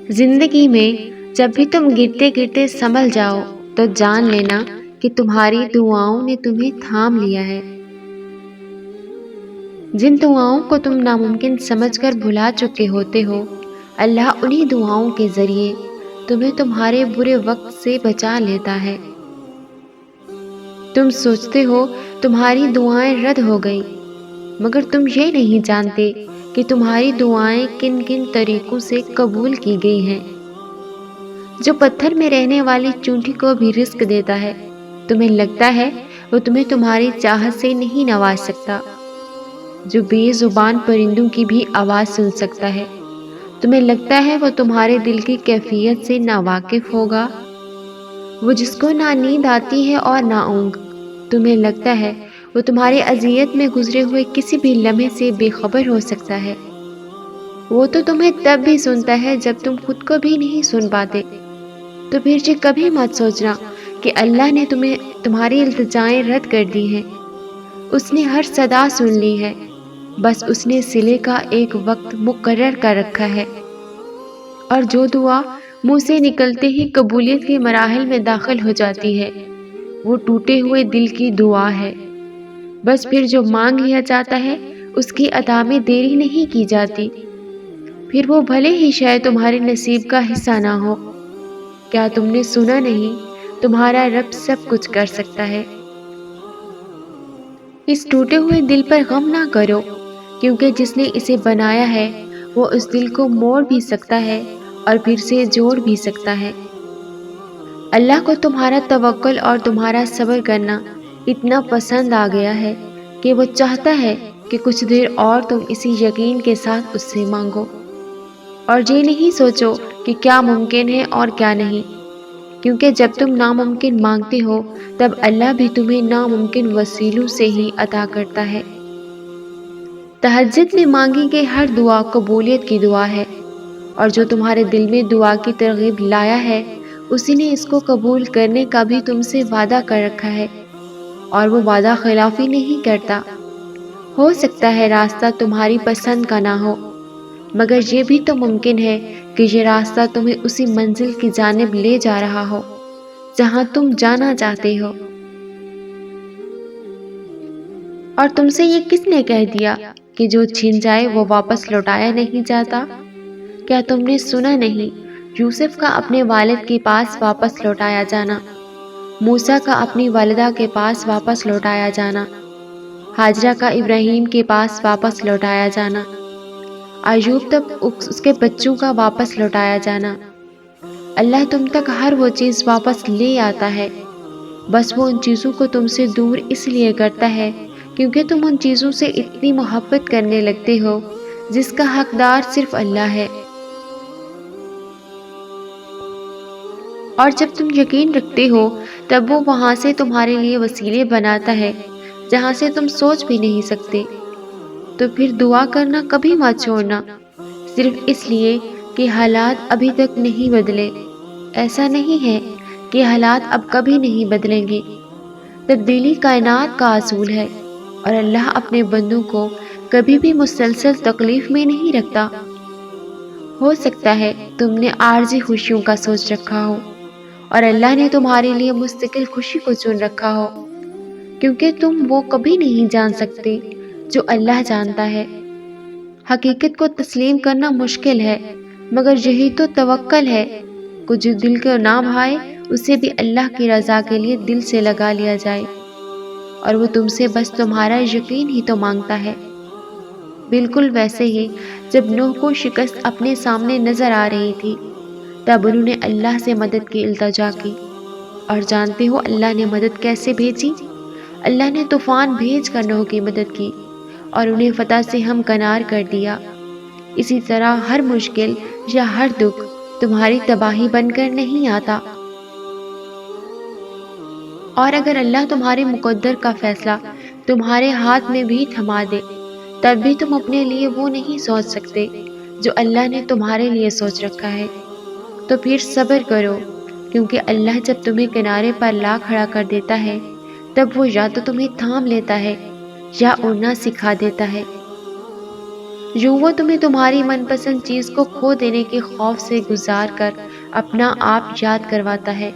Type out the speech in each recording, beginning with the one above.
زندگی میں جب بھی تم گرتے گرتے سنبھل جاؤ تو جان لینا کہ تمہاری دعاؤں نے تمہیں تھام لیا ہے۔ جن دعاؤں کو تم ناممکن سمجھ کر بھلا چکے ہوتے ہو، اللہ انہی دعاؤں کے ذریعے تمہیں تمہارے برے وقت سے بچا لیتا ہے۔ تم سوچتے ہو تمہاری دعائیں رد ہو گئی، مگر تم یہ نہیں جانتے کہ تمہاری دعائیں کن کن طریقوں سے قبول کی گئی ہیں۔ جو پتھر میں رہنے والی چونٹی کو بھی رزق دیتا ہے، تمہیں لگتا ہے وہ تمہیں تمہاری چاہت سے نہیں نواز سکتا؟ جو بے زبان پرندوں کی بھی آواز سن سکتا ہے، تمہیں لگتا ہے وہ تمہارے دل کی کیفیت سے ناواقف ہوگا؟ وہ جس کو نہ نیند آتی ہے اور نہ اونگ، تمہیں لگتا ہے وہ تمہاری اذیت میں گزرے ہوئے کسی بھی لمحے سے بے خبر ہو سکتا ہے؟ وہ تو تمہیں تب بھی سنتا ہے جب تم خود کو بھی نہیں سن پاتے۔ تو پھر یہ کبھی مت سوچنا کہ اللہ نے تمہاری التجائیں رد کر دی ہیں۔ اس نے ہر صدا سن لی ہے، بس اس نے صلے کا ایک وقت مقرر کر رکھا ہے، اور جو دعا منہ سے نکلتے ہی قبولیت کے مراحل میں داخل ہو جاتی ہے، وہ ٹوٹے ہوئے دل کی دعا ہے۔ بس پھر جو مانگ لیا جاتا ہے اس کی ادا میں دیری نہیں کی جاتی، پھر وہ بھلے ہی شاید تمہارے نصیب کا حصہ نہ ہو۔ کیا تم نے سنا نہیں، تمہارا رب سب کچھ کر سکتا ہے۔ اس ٹوٹے ہوئے دل پر غم نہ کرو، کیونکہ جس نے اسے بنایا ہے وہ اس دل کو موڑ بھی سکتا ہے اور پھر سے جوڑ بھی سکتا ہے۔ اللہ کو تمہارا توکل اور تمہارا صبر کرنا اتنا پسند آ گیا ہے کہ وہ چاہتا ہے کہ کچھ دیر اور تم اسی یقین کے ساتھ اس سے مانگو، اور یہ نہیں سوچو کہ کیا ممکن ہے اور کیا نہیں، کیونکہ جب تم ناممکن مانگتے ہو تب اللہ بھی تمہیں ناممکن وسیلوں سے ہی عطا کرتا ہے۔ تہجد میں مانگی گئی ہر دعا قبولیت کی دعا ہے، اور جو تمہارے دل میں دعا کی ترغیب لایا ہے اسی نے اس کو قبول کرنے کا بھی تم سے وعدہ کر رکھا ہے، اور وہ وعدہ خلافی نہیں کرتا۔ ہو سکتا ہے راستہ تمہاری پسند کا نہ ہو، مگر یہ بھی تو ممکن ہے کہ یہ راستہ تمہیں اسی منزل کی جانب لے جا رہا ہو جہاں تم جانا چاہتے ہو۔ اور تم سے یہ کس نے کہہ دیا کہ جو چھن جائے وہ واپس لوٹایا نہیں جاتا؟ کیا تم نے سنا نہیں یوسف کا اپنے والد کے پاس واپس لوٹایا جانا، موسیٰ کا اپنی والدہ کے پاس واپس لوٹایا جانا، ہاجرہ کا ابراہیم کے پاس واپس لوٹایا جانا، ایوب تک اس کے بچوں کا واپس لوٹایا جانا؟ اللہ تم تک ہر وہ چیز واپس لے آتا ہے، بس وہ ان چیزوں کو تم سے دور اس لیے کرتا ہے کیونکہ تم ان چیزوں سے اتنی محبت کرنے لگتے ہو جس کا حقدار صرف اللہ ہے۔ اور جب تم یقین رکھتے ہو تب وہ وہاں سے تمہارے لیے وسیلے بناتا ہے جہاں سے تم سوچ بھی نہیں سکتے۔ تو پھر دعا کرنا کبھی مت چھوڑنا، صرف اس لیے کہ حالات ابھی تک نہیں بدلے۔ ایسا نہیں ہے کہ حالات اب کبھی نہیں بدلیں گے، تبدیلی کائنات کا اصول ہے، اور اللہ اپنے بندوں کو کبھی بھی مسلسل تکلیف میں نہیں رکھتا۔ ہو سکتا ہے تم نے عارضی خوشیوں کا سوچ رکھا ہو اور اللہ نے تمہارے لیے مستقل خوشی کو چن رکھا ہو، کیونکہ تم وہ کبھی نہیں جان سکتے جو اللہ جانتا ہے۔ حقیقت کو تسلیم کرنا مشکل ہے، مگر یہی تو توکل ہے۔ کچھ دل کو نہ بھائے اسے بھی اللہ کی رضا کے لیے دل سے لگا لیا جائے، اور وہ تم سے بس تمہارا یقین ہی تو مانگتا ہے۔ بالکل ویسے ہی جب نوح کو شکست اپنے سامنے نظر آ رہی تھی تب انہوں نے اللہ سے مدد کی التجا کی، اور جانتے ہو اللہ نے مدد کیسے بھیجی؟ اللہ نے طوفان بھیج کر نوح کی مدد کی اور انہیں فتح سے ہمکنار کر دیا۔ اسی طرح ہر مشکل یا ہر دکھ تمہاری تباہی بن کر نہیں آتا، اور اگر اللہ تمہارے مقدر کا فیصلہ تمہارے ہاتھ میں بھی تھما دے تب بھی تم اپنے لیے وہ نہیں سوچ سکتے جو اللہ نے تمہارے لیے سوچ رکھا ہے۔ تو پھر صبر کرو، کیونکہ اللہ جب تمہیں کنارے پر لا کھڑا کر دیتا ہے تب وہ یا تو تمہیں تھام لیتا ہے یا اڑنا سکھا دیتا ہے۔ جو وہ تمہیں تمہاری من پسند چیز کو کھو دینے کے خوف سے گزار کر اپنا آپ یاد کرواتا ہے۔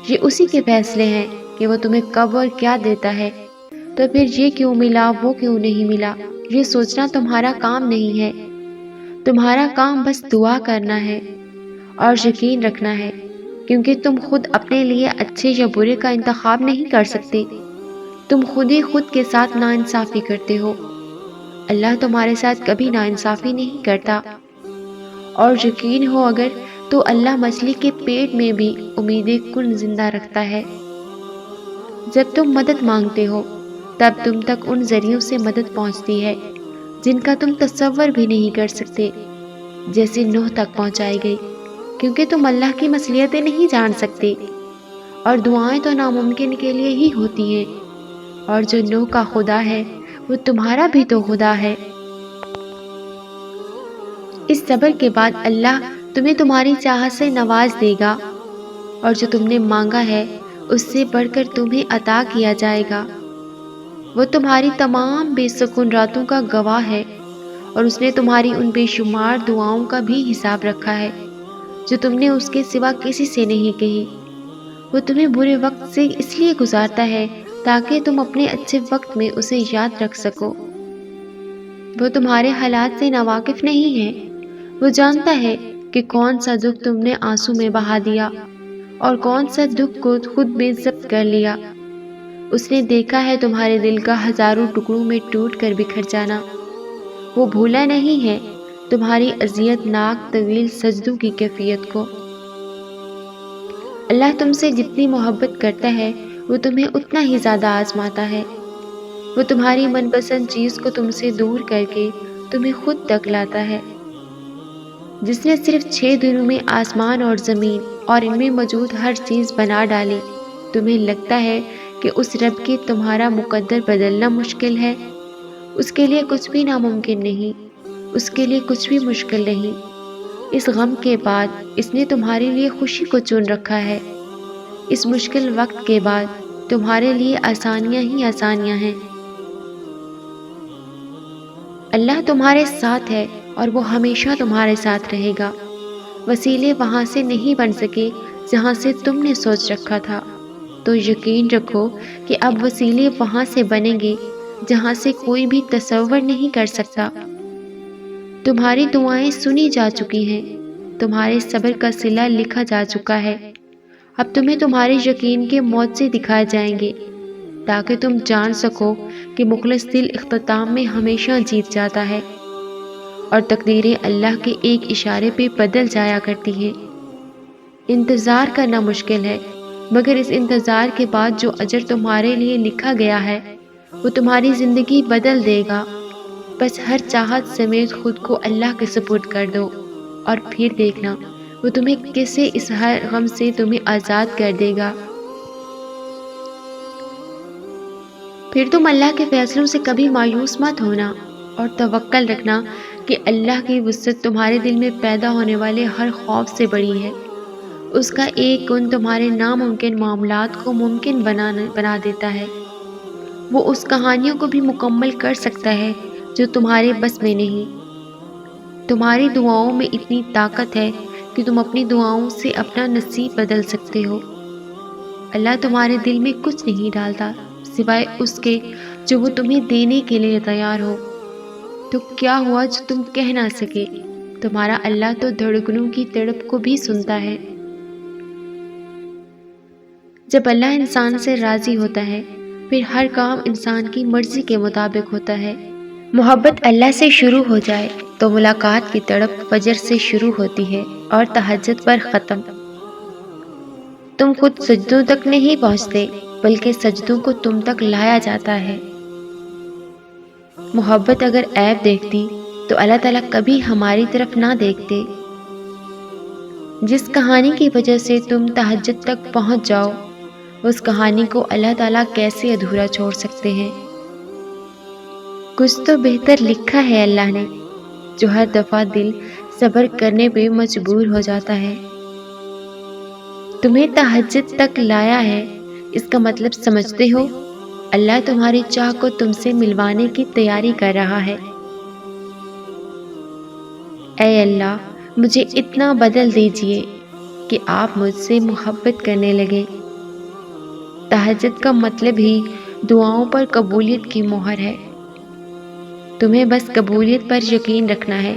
یہ اسی کے فیصلے ہیں کہ وہ تمہیں کب اور کیا دیتا ہے، تو پھر یہ کیوں ملا وہ کیوں نہیں ملا، یہ سوچنا تمہارا کام نہیں ہے۔ تمہارا کام بس دعا کرنا ہے اور یقین رکھنا ہے، کیونکہ تم خود اپنے لیے اچھے یا برے کا انتخاب نہیں کر سکتے۔ تم خود ہی خود کے ساتھ ناانصافی کرتے ہو۔ اللہ تمہارے ساتھ کبھی ناانصافی نہیں کرتا، اور یقین ہو اگر تو اللہ مچھلی کے پیٹ میں بھی امیدیں کن زندہ رکھتا ہے۔ جب تم مدد مانگتے ہو تب تم تک ان ذریعوں سے مدد پہنچتی ہے جن کا تم تصور بھی نہیں کر سکتے، جیسے نوح تک پہنچائی گئی، کیونکہ تم اللہ کی مصلحتیں نہیں جان سکتے، اور دعائیں تو ناممکن کے لیے ہی ہوتی ہیں، اور جو نوح کا خدا ہے وہ تمہارا بھی تو خدا ہے۔ اس صبر کے بعد اللہ تمہیں تمہاری چاہت سے نواز دے گا، اور جو تم نے مانگا ہے اس سے بڑھ کر تمہیں عطا کیا جائے گا۔ وہ تمہاری تمام بے سکون راتوں کا گواہ ہے، اور اس نے تمہاری ان بے شمار دعاؤں کا بھی حساب رکھا ہے جو تم نے اس کے سوا کسی سے نہیں کہی۔ وہ تمہیں برے وقت سے اس لیے گزارتا ہے تاکہ تم اپنے اچھے وقت میں اسے یاد رکھ سکو۔ وہ تمہارے حالات سے ناواقف نہیں ہے، وہ جانتا ہے کہ کون سا دکھ تم نے آنسو میں بہا دیا اور کون سا دکھ کو خود میں ضبط کر لیا۔ اس نے دیکھا ہے تمہارے دل کا ہزاروں ٹکڑوں میں ٹوٹ کر بکھر جانا۔ وہ بھولا نہیں ہے تمہاری اذیت ناک طویل سجدوں کی کیفیت کو۔ اللہ تم سے جتنی محبت کرتا ہے وہ تمہیں اتنا ہی زیادہ آزماتا ہے۔ وہ تمہاری من پسند چیز کو تم سے دور کر کے تمہیں خود تک لاتا ہے، جس نے صرف 6 دنوں میں آسمان اور زمین اور ان میں موجود ہر چیز بنا ڈالی۔ تمہیں لگتا ہے کہ اس رب کے تمہارا مقدر بدلنا مشکل ہے؟ اس کے لیے کچھ بھی ناممکن نہیں، اس کے لیے کچھ بھی مشکل نہیں۔ اس غم کے بعد اس نے تمہارے لیے خوشی کو چن رکھا ہے۔ اس مشکل وقت کے بعد تمہارے لیے آسانیاں ہی آسانیاں ہیں۔ اللہ تمہارے ساتھ ہے اور وہ ہمیشہ تمہارے ساتھ رہے گا۔ وسیلے وہاں سے نہیں بن سکے جہاں سے تم نے سوچ رکھا تھا، تو یقین رکھو کہ اب وسیلے وہاں سے بنیں گے جہاں سے کوئی بھی تصور نہیں کر سکتا۔ تمہاری دعائیں سنی جا چکی ہیں، تمہارے صبر کا صلہ لکھا جا چکا ہے۔ اب تمہیں تمہارے یقین کے معجزے دکھائے جائیں گے تاکہ تم جان سکو کہ مخلص دل اختتام میں ہمیشہ جیت جاتا ہے، اور تقدیریں اللہ کے ایک اشارے پہ بدل جایا کرتی ہیں۔ انتظار کرنا مشکل ہے، مگر اس انتظار کے بعد جو اجر تمہارے لیے لکھا گیا ہے وہ تمہاری زندگی بدل دے گا۔ بس ہر چاہت سمیت خود کو اللہ کے سپرد کر دو، اور پھر دیکھنا وہ تمہیں کیسے اس ہر غم سے تمہیں آزاد کر دے گا۔ پھر تم اللہ کے فیصلوں سے کبھی مایوس مت ہونا، اور توکل رکھنا کہ اللہ کی وسعت تمہارے دل میں پیدا ہونے والے ہر خوف سے بڑی ہے۔ اس کا ایک گن تمہارے ناممکن معاملات کو ممکن بنا دیتا ہے۔ وہ اس کہانیوں کو بھی مکمل کر سکتا ہے جو تمہارے بس میں نہیں۔ تمہاری دعاؤں میں اتنی طاقت ہے کہ تم اپنی دعاؤں سے اپنا نصیب بدل سکتے ہو۔ اللہ تمہارے دل میں کچھ نہیں ڈالتا سوائے اس کے جو وہ تمہیں دینے کے لیے تیار ہو۔ تو کیا ہوا جو تم کہہ نہ سکے؟ تمہارا اللہ تو دھڑکنوں کی تڑپ کو بھی سنتا ہے۔ جب اللہ انسان سے راضی ہوتا ہے پھر ہر کام انسان کی مرضی کے مطابق ہوتا ہے۔ محبت اللہ سے شروع ہو جائے تو ملاقات کی تڑپ فجر سے شروع ہوتی ہے اور تہجد پر ختم۔ تم خود سجدوں تک نہیں پہنچتے بلکہ سجدوں کو تم تک لایا جاتا ہے۔ محبت اگر عیب دیکھتی تو اللہ تعالیٰ کبھی ہماری طرف نہ دیکھتے۔ جس کہانی کی وجہ سے تم تہجد تک پہنچ جاؤ، اس کہانی کو اللہ تعالیٰ کیسے ادھورا چھوڑ سکتے ہیں؟ کچھ تو بہتر لکھا ہے اللہ نے، جو ہر دفعہ دل صبر کرنے پہ مجبور ہو جاتا ہے۔ تمہیں تہجد تک لایا ہے، اس کا مطلب سمجھتے ہو؟ اللہ تمہاری چاہ کو تم سے ملوانے کی تیاری کر رہا ہے۔ اے اللہ، مجھے اتنا بدل دیجئے کہ آپ مجھ سے محبت کرنے لگیں۔ تہجد کا مطلب ہی دعاؤں پر قبولیت کی مہر ہے۔ تمہیں بس قبولیت پر یقین رکھنا ہے،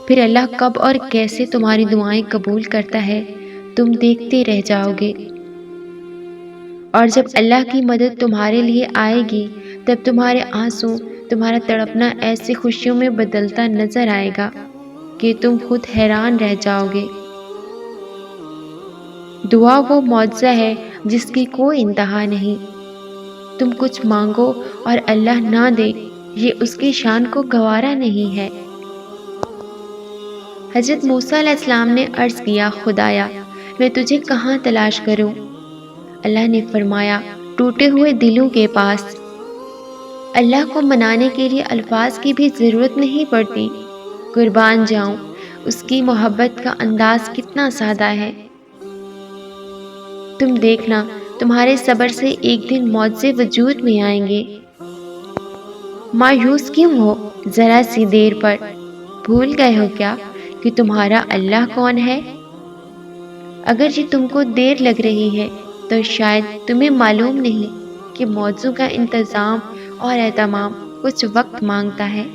پھر اللہ کب اور کیسے تمہاری دعائیں قبول کرتا ہے تم دیکھتے رہ جاؤ گے۔ اور جب اللہ کی مدد تمہارے لیے آئے گی تب تمہارے آنسو، تمہارا تڑپنا ایسی خوشیوں میں بدلتا نظر آئے گا کہ تم خود حیران رہ جاؤ گے۔ دعا وہ معجزہ ہے جس کی کوئی انتہا نہیں۔ تم کچھ مانگو اور اللہ نہ دے، یہ اس کی شان کو گوارا نہیں ہے۔ حضرت موسیٰ علیہ السلام نے عرض کیا، خدایا میں تجھے کہاں تلاش کروں؟ اللہ نے فرمایا، ٹوٹے ہوئے دلوں کے پاس۔ اللہ کو منانے کے لیے الفاظ کی بھی ضرورت نہیں پڑتی۔ قربان جاؤں، اس کی محبت کا انداز کتنا سادہ ہے۔ تم دیکھنا، تمہارے صبر سے ایک دن معجزے وجود میں آئیں گے۔ مایوس کیوں ہو ذرا سی دیر پر؟ بھول گئے ہو کیا کہ تمہارا اللہ کون ہے؟ اگر یہ تم کو دیر لگ رہی ہے تو شاید تمہیں معلوم نہیں کہ معجزوں کا انتظام اور اہتمام کچھ وقت مانگتا ہے۔